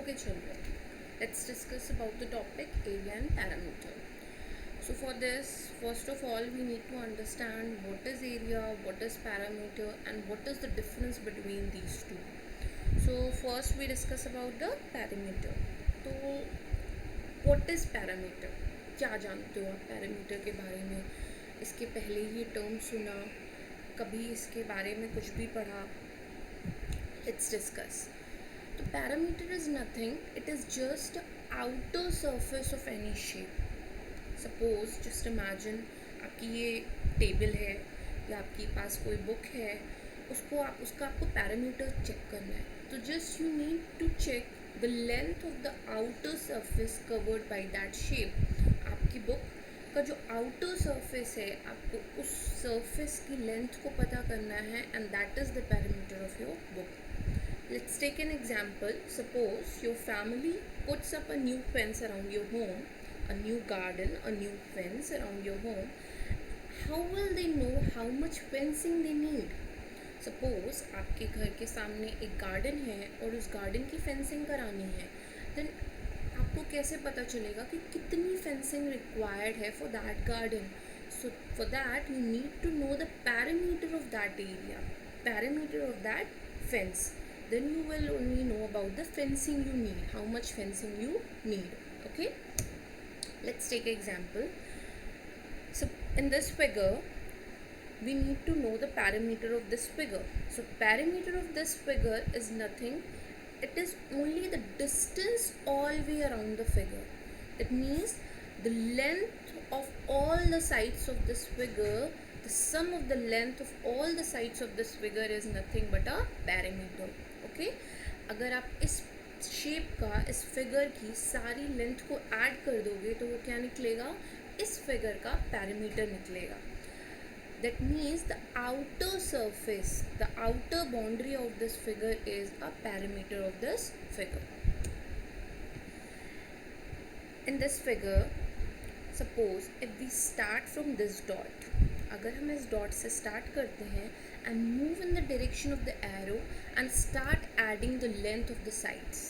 Okay, children, let's discuss about the topic area and parameter. So for this, first of all, we need to understand what is area, what is parameter, and what is the difference between these two. So first we discuss about the parameter. तो what is parameter? क्या जानते हो आप parameter के बारे में? इसके पहले ही टर्म सुना, कभी इसके बारे में कुछ भी पढ़ा? Let's discuss. The parameter is nothing, it is just outer surface of any shape. Suppose just imagine आपकी ये टेबल है या आपके पास कोई बुक है, उसका आपको पैरामीटर चेक करना है. तो just you need to check the length of the outer surface covered by that shape. आपकी बुक का जो आउटर सरफेस है, आपको उस सरफेस की लेंथ को पता करना है, and that is the parameter of your book. Let's take an example. Suppose your family puts up a new fence around your home, a new garden, a new fence around your home. How will they know how much fencing they need? Suppose आपके घर के सामने एक garden है और उस garden की fencing करानी है, then आपको कैसे पता चलेगा कि कितनी फेंसिंग रिक्वायर्ड है for that garden? So for that you need to know the parameter of that area, parameter of that fence. Then you will only know about the fencing you need, how much fencing you need. Okay, let's take an example. So in this figure we need to know the parameter of this figure. So parameter of this figure is nothing, it is only the distance all way around the figure. That means the length of all the sides of this figure, the sum of the length of all the sides of this figure is nothing but a parameter. Okay, अगर आप इस shape का, इस figure की सारी length को add कर दोगे तो वो क्या निकलेगा? इस फिगर का पैरामीटर निकलेगा. That means the outer surface, the outer boundary of this figure is a parameter of this figure. In this figure suppose if we start from this dot, अगर हम इस डॉट से स्टार्ट करते हैं and move in the direction of the arrow and start adding the length of the sides.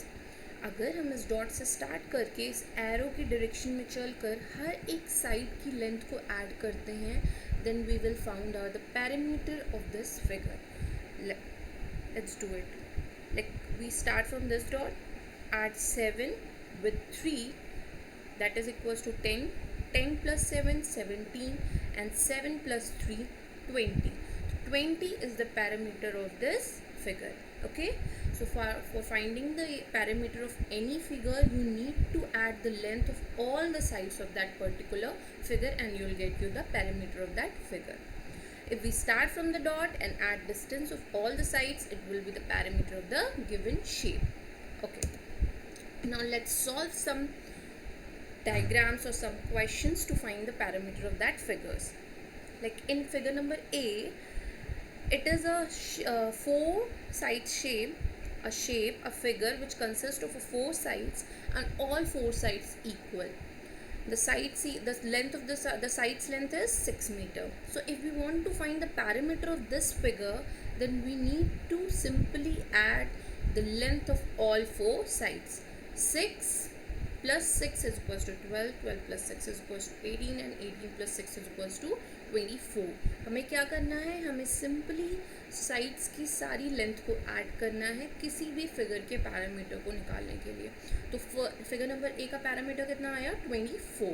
अगर हम इस dot से स्टार्ट करके इस एरो की डायरेक्शन में चलकर हर एक साइड की लेंथ को ऐड करते हैं, then we will find out the parameter of this figure. Let's do it. Like we start from this dot, add 7 with 3, that is equals to 10. 10 plus 7, 17, and 7 plus 3, 20. 20 is the parameter of this figure. Okay, so for finding the parameter of any figure you need to add the length of all the sides of that particular figure and you will get you the parameter of that figure. If we start from the dot and add distance of all the sides, it will be the parameter of the given shape. Okay, now let's solve some diagrams or some questions to find the parameter of that figures. Like in figure number A, it is a four side shape, a figure which consists of 4 sides and all 4 sides equal. The length of the side's length is 6 meter. So if we want to find the parameter of this figure, then we need to simply add the length of all 4 sides. 6 plus 6 is equals to 12, 12 plus 6 is equals to 18 and 18 plus 6 is equals to 24. हमें क्या करना है? हमें simply sides की सारी length को add करना है किसी भी फिगर के पैरामीटर को निकालने के लिए. तो फिगर नंबर ए का पैरामीटर कितना आया? 24.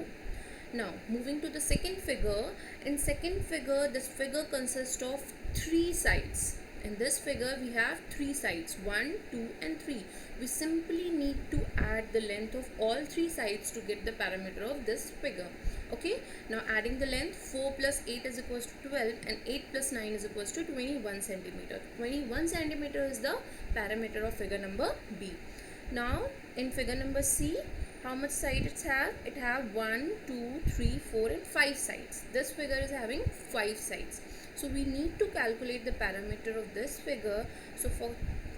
Now moving to the second figure. In second figure, this figure consists of 3 sides. In this figure we have 3 sides, 1, 2 and 3. We simply need to add the length of all 3 sides to get the parameter of this figure. Okay, now adding the length, 4 plus 8 is equals to 12 and 8 plus 9 is equals to 21 centimeter. 21 centimeter is the parameter of figure number B. Now in figure number C, how much sides it have? It have 1, 2, 3, 4 and 5 sides. This figure is having 5 sides. So we need to calculate the parameter of this figure. So for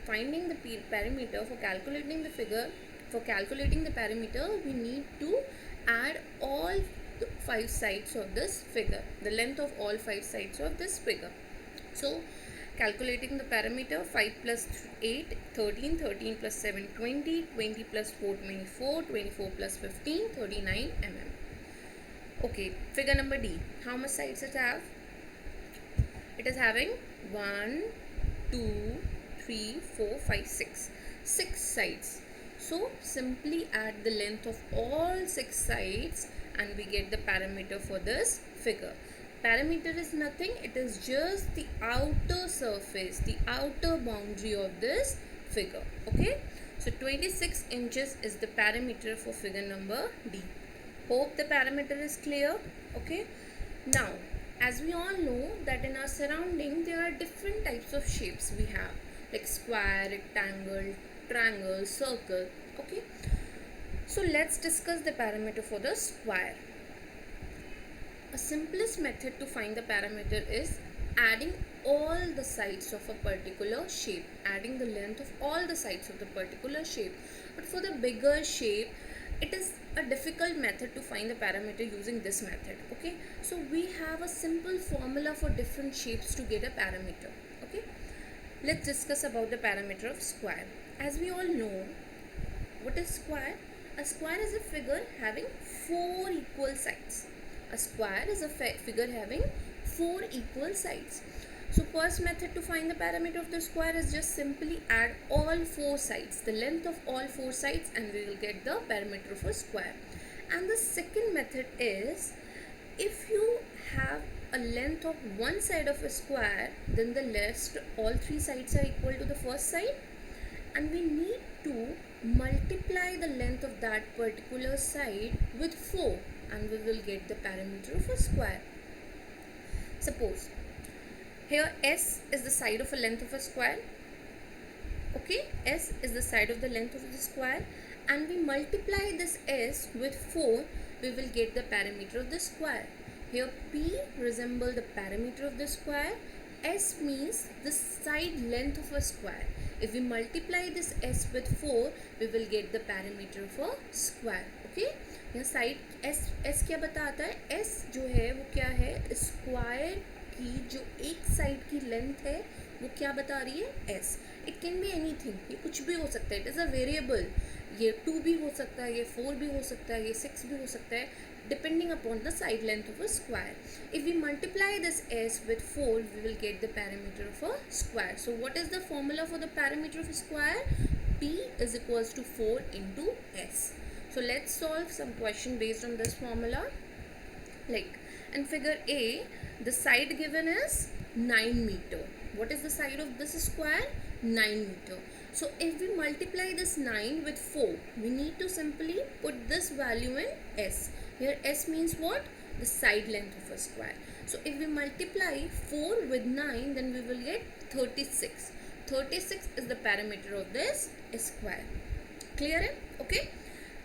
finding the parameter, for calculating the figure, for calculating the parameter, we need to add all the 5 sides of this figure, the length of all 5 sides of this figure. So Calculating the parameter, 5 plus 8 13, 13 plus 7 20, 20 plus 4 24, 24 plus 15 39 mm. Okay, figure number D. How much sides it have? It is having 1 2 3 4 5 6 6 sides. So simply add the length of all 6 sides and we get the parameter for this figure. Parameter is nothing, it is just the outer surface, the outer boundary of this figure. Okay, so 26 inches is the parameter for figure number D. Hope the parameter is clear. Okay, now as we all know that in our surrounding there are different types of shapes we have, like square, rectangle, triangle, circle. Okay, so let's discuss the parameter for the square. A simplest method to find the parameter is adding all the sides of a particular shape, adding the length of all the sides of the particular shape. But for the bigger shape, it is a difficult method to find the parameter using this method. Okay, so we have a simple formula for different shapes to get a parameter. Okay, let's discuss about the parameter of square. As we all know, what is square? A square is a figure having 4 equal sides. A square is a figure having 4 equal sides. So first method to find the parameter of the square is just simply add all 4 sides, the length of all 4 sides, and we will get the parameter of a square. And the second method is, if you have a length of one side of a square, then the rest all 3 sides are equal to the first side, and we need to multiply the length of that particular side with 4 and we will get the parameter of a square. Suppose here S is the side of a length of a square. Okay, S is the side of the length of the square, and we multiply this S with 4, we will get the parameter of the square. Here P resembles the parameter of the square. S means the side length of a square. If we multiply this S with 4, we will get the parameter of a square. Okay, यहाँ side S क्या बताता है? S जो है वो क्या है? Square की जो एक साइड की लेंथ है वो क्या बता रही है? S. It can be anything, ये कुछ भी हो सकता है, इट इज़ अ वेरिएबल. ये 2 भी हो सकता है, ये 4 भी हो सकता है, ये 6 भी हो सकता है, depending upon the side length of a square. If we multiply this S with 4, we will get the parameter of a square. So what is the formula for the parameter of a square? P is equals to 4 into S. So let's solve some question based on this formula. Like in figure A, the side given is 9 meter. What is the side of this square? 9 meter. So if we multiply this 9 with 4, we need to simply put this value in S. Here S means what? The side length of a square. So if we multiply 4 with 9, then we will get 36. 36 is the parameter of this square. Clear? Okay?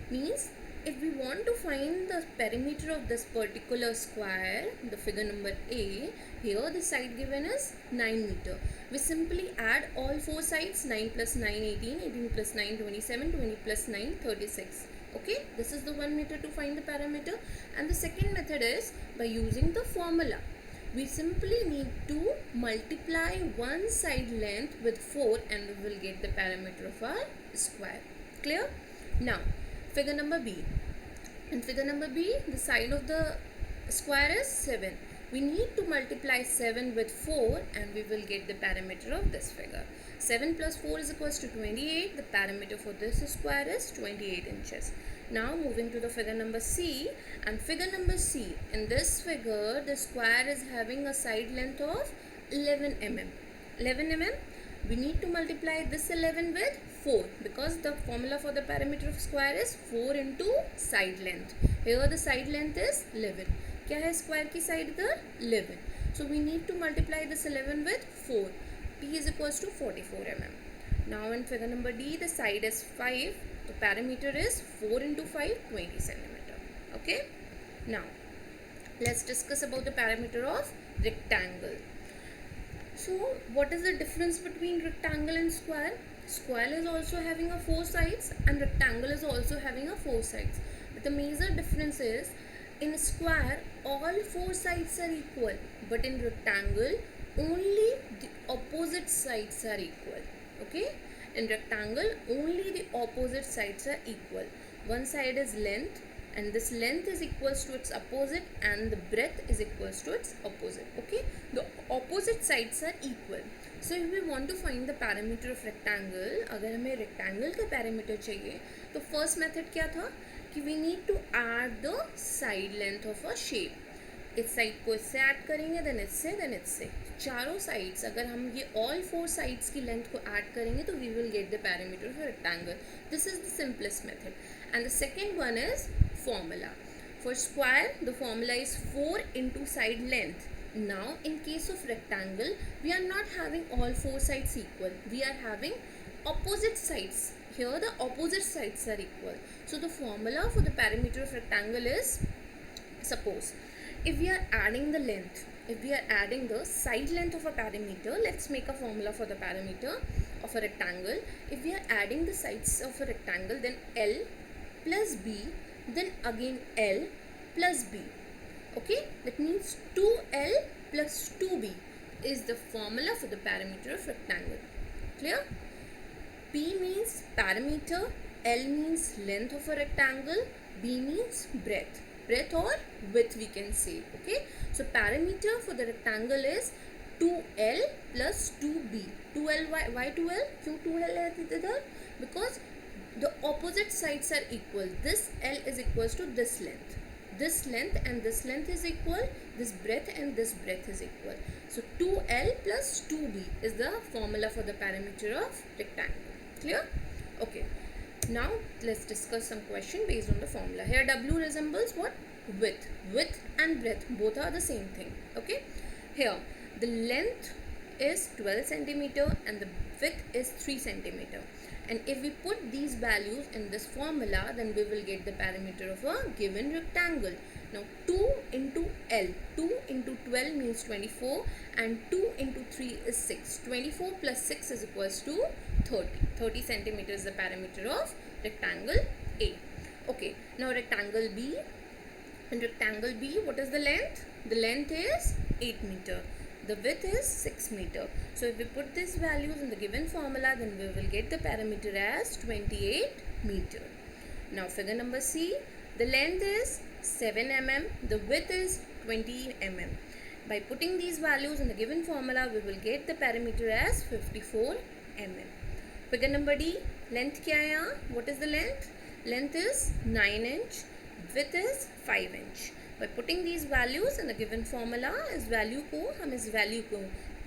Means if we want to find the perimeter of this particular square, the figure number A, here the side given is 9 meter. We simply add all 4 sides, 9 plus 9 18, 18 plus 9 27, 20 plus 9 36. Okay, this is the 1 meter to find the parameter. And the second method is by using the formula. We simply need to multiply one side length with 4 and we will get the parameter of our square. Clear? Now figure number B. In figure number B, the side of the square is 7. We need to multiply 7 with 4 and we will get the parameter of this figure. 7 plus 4 is equals to 28. The parameter for this square is 28 inches. Now moving to the figure number C. And figure number C. In this figure, the square is having a side length of 11 mm. 11 mm. We need to multiply this 11 with 4 because the formula for the parameter of square is 4 into side length. Here the side length is 11. क्या है square की side इधर 11. So we need to multiply this 11 with 4. P is equals to 44 mm. Now in figure number D, the side is 5. The parameter is 4 into 5, 20 centimeter. Okay. Now let's discuss about the parameter of rectangle. So what is the difference between rectangle and square? Square is also having a 4 sides and rectangle is also having a 4 sides. But the major difference is in square all 4 sides are equal, but in rectangle only the opposite sides are equal. Okay, in rectangle only the opposite sides are equal. One side is length, and this length is equals to its opposite, and the breadth is equals to its opposite. Okay, the opposite sides are equal. So if we want to find the parameter of rectangle, अगर हमें rectangle का parameter चाहिए, तो first method क्या था कि we need to add the side length of a shape. इस side को इससे ऐड करेंगे, देन इससे चारों साइड्स, अगर हम ये ऑल फोर साइड्स की लेंथ को ऐड करेंगे तो we will get the parameter of rectangle. This is the simplest method. And the second one is formula. For square, the formula is 4 into side length. Now, in case of rectangle, we are not having all four sides equal. We are having opposite sides. Here, the opposite sides are equal. So, the formula for the parameter of rectangle is, suppose, if we are adding the length, if we are adding the side length of a parameter, let's make a formula for the parameter of a rectangle. If we are adding the sides of a rectangle, then L plus B, then again L plus B. Okay, that means 2L plus 2B is the formula for the parameter of rectangle. Clear? P means parameter, L means length of a rectangle, B means breadth or width we can say. Okay, so parameter for the rectangle is 2L plus 2B. 2L, why 2L? क्यों 2L है इधर? Because the opposite sides are equal. This L is equals to this length. This length and this length is equal. This breadth and this breadth is equal. So 2L plus 2B is the formula for the parameter of rectangle. Clear? Okay. Now let's discuss some question based on the formula. Here W resembles what? Width. Width and breadth both are the same thing. Okay. Here the length is 12 centimeter and the width is 3 centimeter. And if we put these values in this formula, then we will get the parameter of a given rectangle. Now 2 into L, 2 into 12 means 24 and 2 into 3 is 6. 24 plus 6 is equals to 30. 30 centimeter is the parameter of rectangle A. Okay, now rectangle B. In rectangle B, what is the length? The length is 8 meter. The width is 6 meter. So if we put these values in the given formula, then we will get the parameter as 28 meter. Now figure number C, the length is 7 mm, the width is 20 mm. By putting these values in the given formula, we will get the parameter as 54 mm. Figure number D, length क्या है यहाँ? What is the length? Length is 9 inch, width is 5 inch. By putting these values in the given formula, इस value को हम इस value को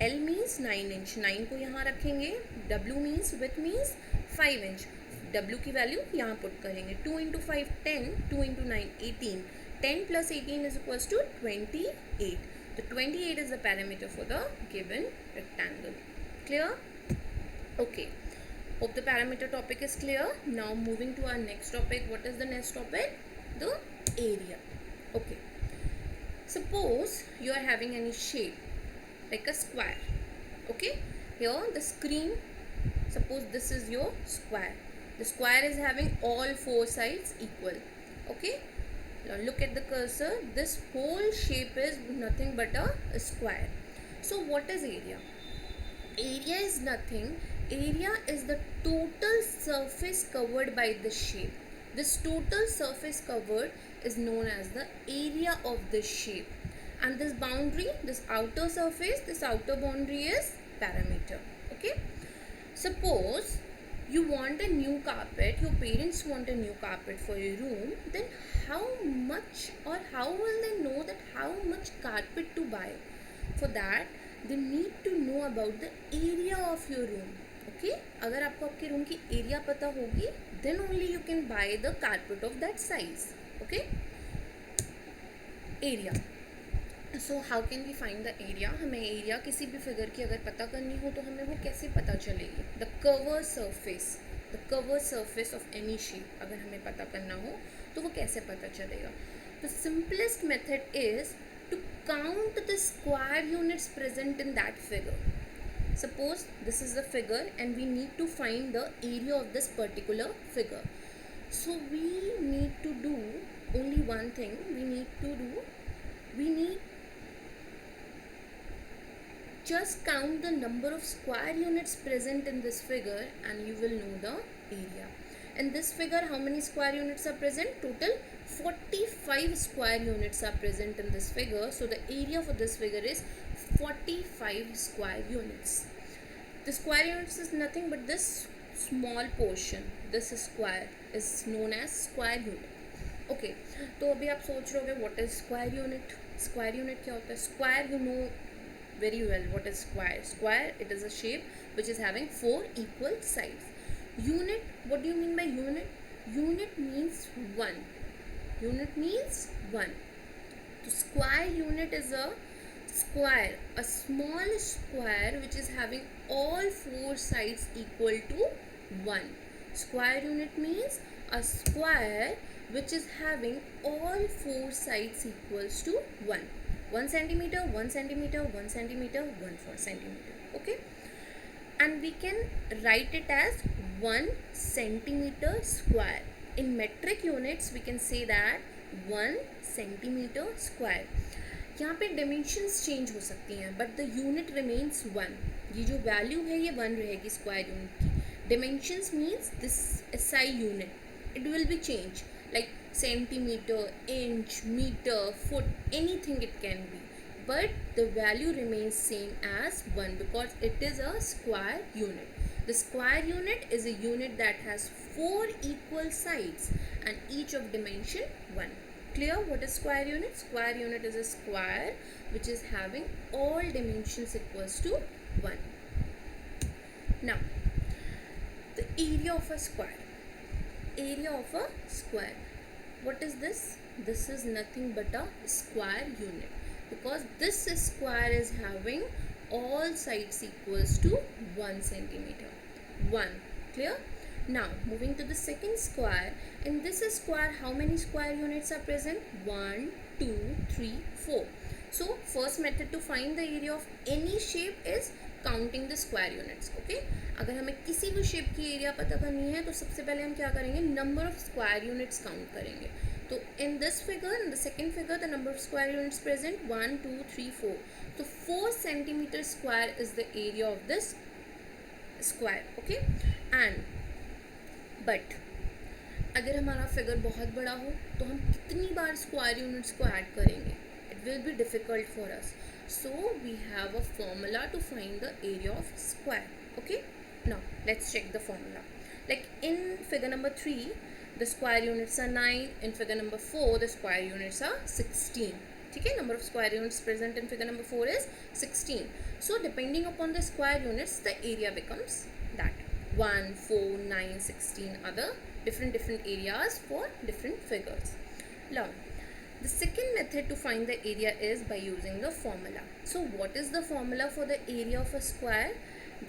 L means 9 inch, 9 को यहाँ रखेंगे, W means width means 5 inch, W की value यहाँ put करेंगे. 2 into 5 10, 2 into 9 18, 10 plus 18 is equals to 28. The 28 is the parameter for the given rectangle. Clear? Okay. Hope the parameter topic is clear. Now moving to our next topic. What is the next topic? The area. Okay, suppose you are having any shape like a square. Okay, here the screen, suppose this is your square. The square is having all four sides equal. Okay, now look at the cursor. This whole shape is nothing but a square. So what is area? Area is nothing. Area is the total surface covered by the shape. This total surface covered is known as the area of this shape, and this boundary, this outer surface, this outer boundary is parameter. Okay, suppose you want a new carpet, your parents want a new carpet for your room, then how much or how will they know that how much carpet to buy? For that they need to know about the area of your room. Okay, अगर आपको आपके room की area पता होगी, then only you can buy the carpet of that size. Okay, area. So how can we find the area? हमें area किसी भी figure की अगर पता करनी हो तो हमें वो कैसे पता चलेगी? The cover surface of any shape अगर हमें पता करना हो तो वो कैसे पता चलेगा? The simplest method is to count the square units present in that figure. Suppose this is the figure and we need to find the area of this particular figure. So we need to do only one thing. We need just count the number of square units present in this figure and you will know the area. In this figure, how many square units are present? Total 45 square units are present in this figure. So the area for this figure is 45 square units. The square units is nothing but this small portion. This square is known as square unit. Okay, तो अभी आप सोच रहे होगे what is square unit? Square unit क्या होता है? Square you know very well what is square. Square, it is a shape which is having 4 equal sides. Unit, what do you mean by unit? Unit means 1. Unit means 1. So square unit is a square, a small square which is having all 4 sides equal to 1. Square unit means a square which is having all 4 sides equals to 1. 1 centimeter, 1 centimeter, 1 centimeter, 1 centimeter. Okay, and we can write it as 1 centimeter square. In metric units we can say that 1 centimeter square. यहाँ पे dimensions change हो सकती हैं but the unit remains 1. ये जो value है ये 1 रहेगी स्क्वायर यूनिट की. Dimensions means this SI unit, it will be change like centimeter, inch, meter, foot, anything it can be, but the value remains same as 1 because it is a square unit. The square unit is a unit that has 4 equal sides and each of dimension 1. Clear what is square unit? Square unit is a square which is having all dimensions equals to 1. Now the area of a square. Area of a square, what is this? This is nothing but a square unit because this square is having all sides equals to 1 centimeter. 1. Clear? Now moving to the second square. In this square, how many square units are present? 1, 2, 3, 4. So first method to find the area of any shape is counting the square units. Okay, अगर हमें किसी भी shape की area पता करनी है तो सबसे पहले हम क्या करेंगे? Number of square units count करेंगे. तो इन this figure, in the second figure, the number of square units present 1, 2, 3, 4. तो 4 centimetre square is the area of this square. Okay, and but अगर हमारा फिगर बहुत बड़ा हो तो हम कितनी बार स्क्वायर यूनिट्स को ऐड करेंगे? It will be difficult for us. So we have a formula to find the area of square. Okay, now let's check the formula. Like in figure number 3, the square units are 9. In figure number 4, the square units are 16. Okay, number of square units present in figure number 4 is 16. So depending upon the square units, the area becomes that 1, 4, 9, 16 other different areas for different figures. Now the second method to find the area is by using the formula. So what is the formula for the area of a square?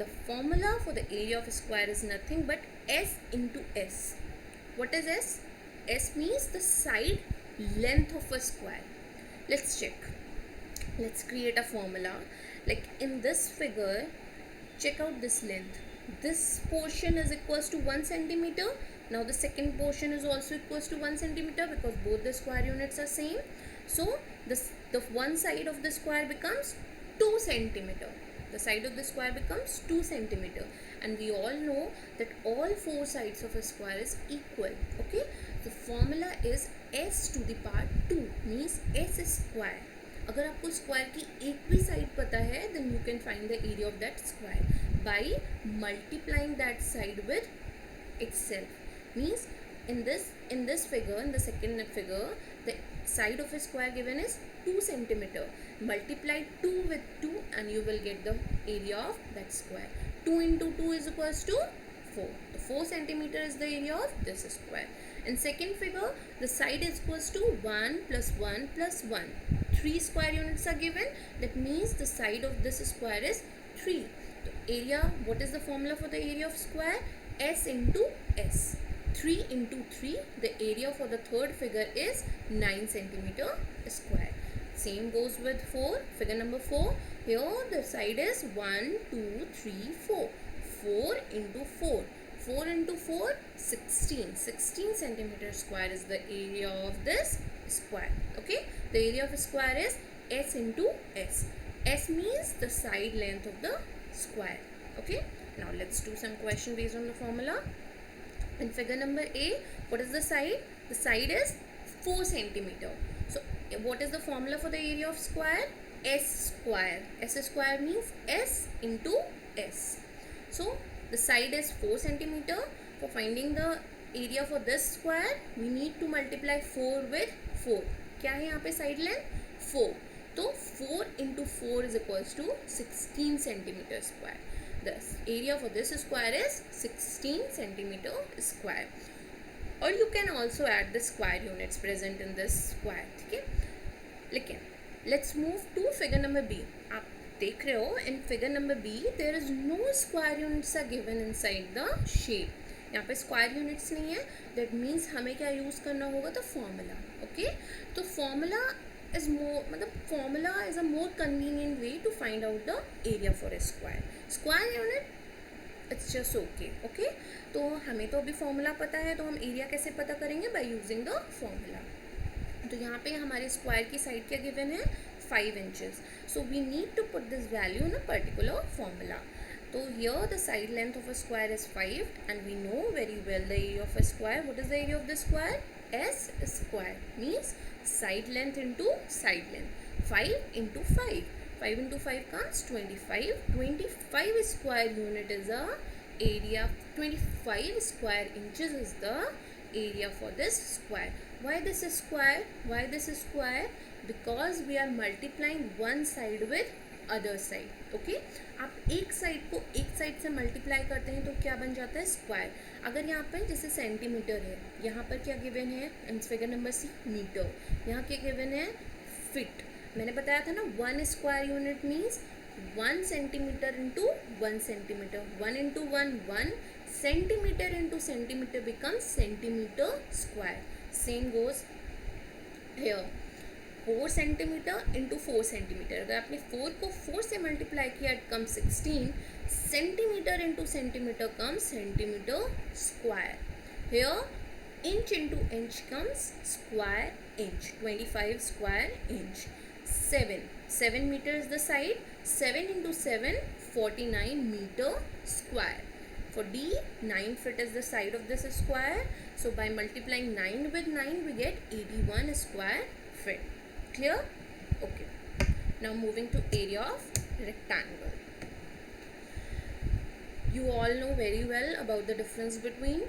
The formula for the area of a square is nothing but S into S. What is S? S means the side length of a square. Let's check. Let's create a formula. Like in this figure, check out this length. This portion is equals to 1 centimeter. Now the second portion is also equals to 1 centimeter because both the square units are same. So the one side of the square becomes 2 centimeter. The side of the square becomes 2 centimeter. And we all know that all 4 sides of a square is equal. Okay. The formula is S to the power 2 means S square. अगर आपको square की एक भी side पता है then you can find the area of that square by multiplying that side with itself. Means in this figure, in the second figure, the side of a square given is 2 centimeter. Multiply 2 with 2 and you will get the area of that square. 2 into 2 is equals to 4. The 4 centimeter is the area of this square. In second figure, the side is equals to 1 plus 1 plus 1. 3 square units are given. That means the side of this square is 3. The area, what is the formula for the area of square? S into S. 3 into 3, the area for the third figure is 9 centimeter square. Same goes with 4, figure number 4. Here the side is 1, 2, 3, 4. 4 into 4. 4 into 4, 16. 16 centimeter square is the area of this square. Okay, the area of a square is S into S. S means the side length of the square. Okay, now let's do some question based on the formula. In figure number A, what is the side? The side is 4 centimeter. So what is the formula for the area of square? S square. S square means S into S. So the side is 4 centimeter. For finding the area for this square, we need to multiply 4 with 4. क्या है यहाँ पे side length? 4. तो 4 into 4 is equals to 16 centimeter square. The area for this square is 16 centimeter square. Or you can also add the square units present in this square. ठीक है, लेकिन let's move to figure number B. आप देख रहे हो in figure number B there is no square units are given inside the shape. यहाँ पे square units नहीं है. दैट मीन्स हमें क्या यूज़ करना होगा? तो फॉर्मूला. ओके, तो फॉर्मूला इज मोर, मतलब formula is a more convenient way to find out the area for a square. Square unit it's just okay. Okay, तो हमें तो अभी फॉर्मूला पता है, तो हम एरिया कैसे पता करेंगे? By using the formula. तो यहाँ पे हमारे स्क्वायर की साइड क्या गिवन है? 5 inches. So we need to put this value in a particular formula. So here the side length of a square is 5 and we know very well the area of a square. What is the area of the square? S square means side length into side length. 5 into 5. 5 into 5 comes 25. 25 square unit is the area. 25 square inches is the area for this square. Why this is square? Why this is square? Because we are multiplying one side with other side. Okay, आप एक side को एक side से multiply करते हैं तो क्या बन जाता है? स्क्वायर. अगर यहाँ पर जैसे सेंटीमीटर है, यहाँ पर क्या गिवन है? In figure number C metre. यहाँ क्या गिवन है? फिट. मैंने बताया था ना 1 square unit means 1 centimetre into 1 centimetre. 1 into 1 1 centimetre into centimetre becomes centimetre square. Same goes here. 4 centimetre into 4 centimetre. अगर आपने 4 को 4 से मल्टीप्लाई किया it come 16. Centimetre into centimetre come centimetre square. Here inch into inch comes square inch. 25 square inch. 7 metre is the side. 7 into 7 49 metre square. For D, 9 feet is the side of this square. So by multiplying 9 with 9 we get 81 square feet. Clear? Okay. Now moving to area of rectangle. You all know very well about the difference between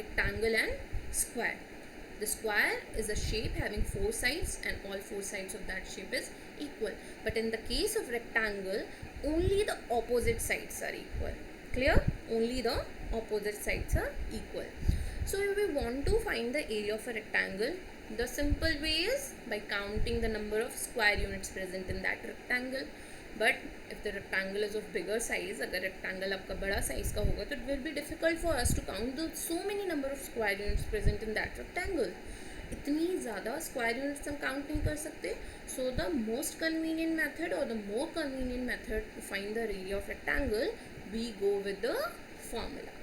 rectangle and square. The square is a shape having 4 sides and all 4 sides of that shape is equal. But in the case of rectangle, only the opposite sides are equal. Clear? Only the opposite sides are equal. So if we want to find the area of a rectangle, the simple way is by counting the number of square units present in that rectangle. But if the rectangle is of bigger size, अगर rectangle आपका बड़ा size का होगा तो it will be difficult for us to count the so many number of square units present in that rectangle. इतनी ज़्यादा square units हम count नहीं कर सकते. So the most convenient method or the more convenient method to find the area of rectangle, we go with the formula.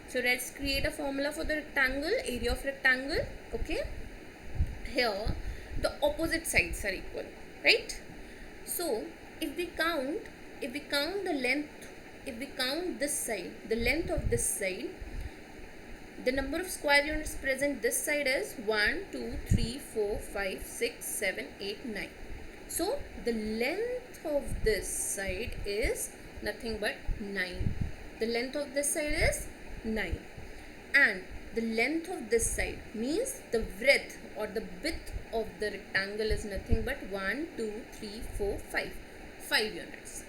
So let's create a formula for the rectangle, area of rectangle. Okay. Here the opposite sides are equal, right? So if we count the length, if we count this side, the length of this side, the number of square units present this side is 1 2 3 4 5 6 7 8 9. So the length of this side is nothing but 9. The length of this side is 9 and the length of this side means the breadth or the width of the rectangle is nothing but 1 2 3 4 5 units.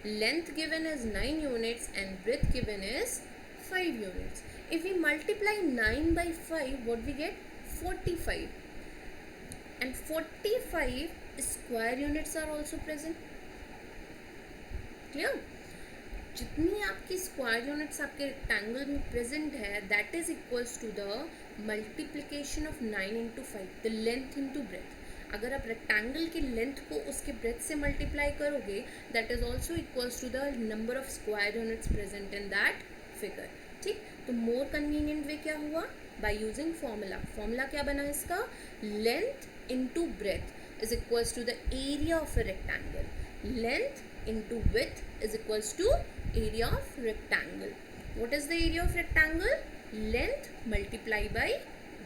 Length given is 9 units and breadth given is 5 units. If we multiply 9 by 5, what we get? 45. And 45 square units are also present. Clear? जितनी आपकी square units आपके rectangle में present है that is equals to the multiplication of 9 into 5 the length into breadth. अगर आप rectangle की length को उसके ब्रेथ से मल्टीप्लाई करोगे that is also equals to the number of square units present in that figure. ठीक, तो मोर कन्वीनियंट वे क्या हुआ? By using formula. फॉर्मूला क्या बना इसका? Length into breath. is equals to the area of a rectangle. Length into width is equals to area of rectangle. What is the area of rectangle? Length multiplied by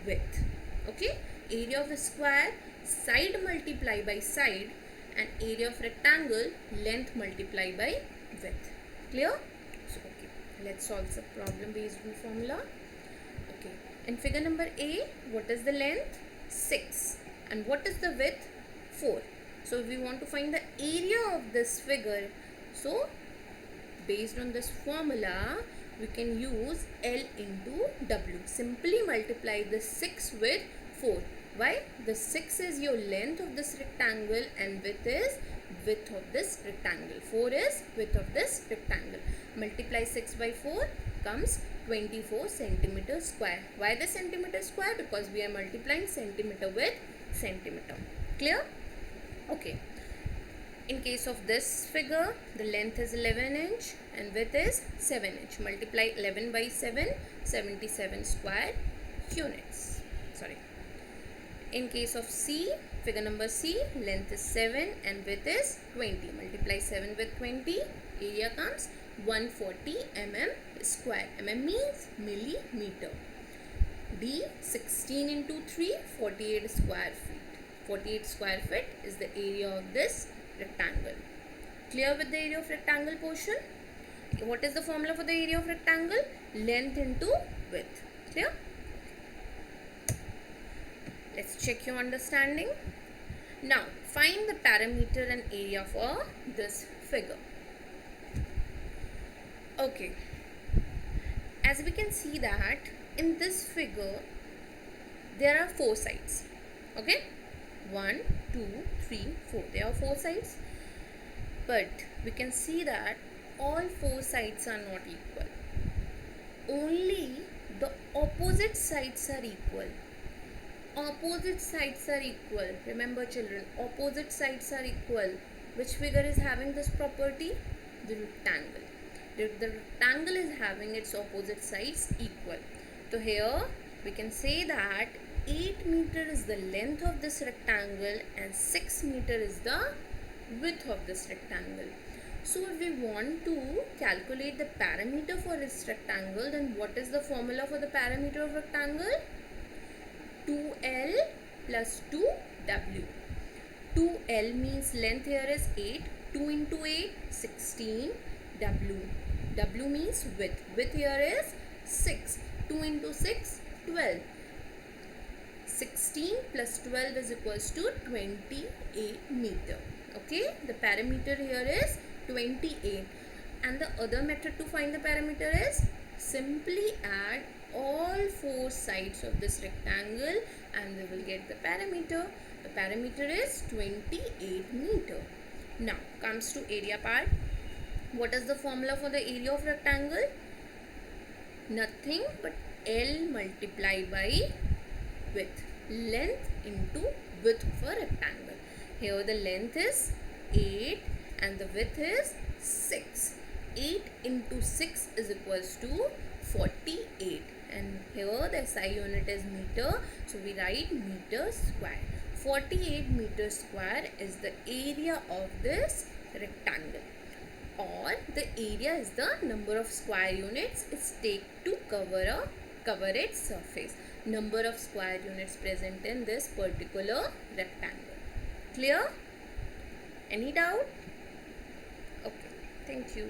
width. Okay, area of a square, side multiply by side, and area of rectangle, length multiplied by width. Clear? So okay, let's solve the problem based on formula. Okay, in figure number A, what is the length? 6. And what is the width? 4. So if we want to find the area of this figure, so based on this formula, we can use L into W. Simply multiply the 6 with 4. Why? The 6 is your length of this rectangle and width is width of this rectangle. 4 is width of this rectangle. Multiply 6 by 4 comes 24 centimeter square. Why the centimeter square? Because we are multiplying centimeter with centimeter. Clear? Okay. In case of this figure, the length is 11 inch and width is 7 inch. Multiply 11 by 7, 77 square units. Sorry. In case of C, figure number C, length is 7 and width is 20. Multiply 7 with 20, area comes 140 mm square. Mm means millimeter. D, 16 into 3, 48 square feet. 48 square feet is the area of this rectangle. Clear with the area of rectangle portion? What is the formula for the area of rectangle? Length into width. Clear? Let's check your understanding. Now, find the parameter and area for this figure. Okay. As we can see that in this figure, there are 4 sides. Okay? 1, 2, 3, 4. There are 4 sides. But we can see that all 4 sides are not equal. Only the opposite sides are equal. Opposite sides are equal. Remember children, opposite sides are equal. Which figure is having this property? The rectangle. The rectangle is having its opposite sides equal. So here we can say that 8 meter is the length of this rectangle and 6 meter is the width of this rectangle. So if we want to calculate the parameter for this rectangle, then what is the formula for the parameter of rectangle? 2L plus 2W. 2L means length here is 8. 2 into 8, 16. W. W means width. Width here is 6. 2 into 6, 12. 16 plus 12 is equals to 28 meter. Okay, the parameter here is 28. And the other method to find the parameter is simply add all 4 sides of this rectangle and we will get the parameter. The parameter is 28 meter. Now comes to area part. What is the formula for the area of rectangle? Nothing but L multiplied by width. Length into width of a rectangle. Here the length is 8 and the width is 6. 8 into 6 is equals to 48. And here the SI unit is meter. So we write meter square. 48 meter square is the area of this rectangle. Or the area is the number of square units it's take to cover its surface. Number of square units present in this particular rectangle. Clear? Any doubt? Okay. Thank you.